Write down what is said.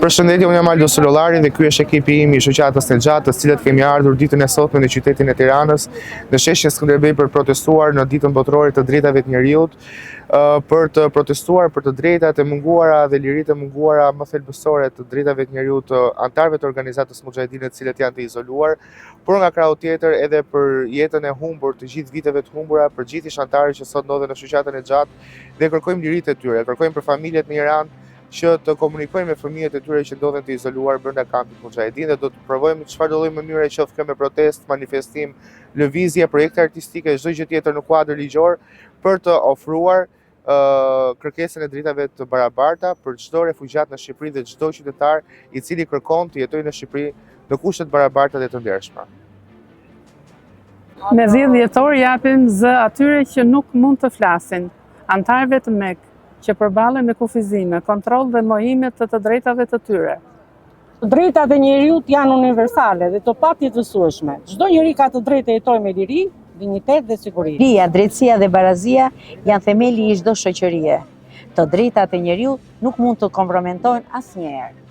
Përshëndetje, unë jam Aldo Sololari dhe ky është ekipi im I shoqatës Të Gjatë, të cilët kemi ardhur ditën e sotme në qytetin e Tiranës, në sheshin Skënderbej për protestuar në ditën botërore të drejtave të njerëzit, për të protestuar për të drejtat e munguara dhe liritë e munguara më thelbësore të drejtave të njerëzit të anëtarëve të organizatës Mujahedinët, të cilët janë të izoluar, por nga krau tjetër edhe për jetën e humbur të gjithë viteve të humbura, për gjithë anëtarët që sot ndodhen në shoqatën e Gjatë dhe kërkojmë liritë e tyre, kërkojmë për familjet në Iran që të komunikojmë me fëmijët e tyre që ndodhen të izoluar brenda kampit Mujahedin dhe do të provojmë çfarëdo lloj mënyre qoftë kjo me protestë, manifestim, lëvizje, projekte artistike, çdo gjë tjetër në kuadër ligjor për të ofruar kërkesën e drejtave të barabarta për çdo refugjat në Shqipëri dhe çdo qytetar I cili kërkon të jetojë në Shqipëri në kushte të barabarta dhe të ndershme. Me 10 dhjetor japim zë atyre që nuk mund të flasin, anëtarëve të MEK, që përballen me kufizime, kontroll dhe mohime të drejtave të tyre. Drejtat e njerëzit janë universale dhe të patjetësueshme. Çdo njeri ka të drejtë të jetojë me liri, dinjitet dhe siguri. Liria, drejtësia dhe barazia janë themeli I çdo shoqërie. Të drejtat e njerëzit nuk mund të kompromentohen asnjëherë.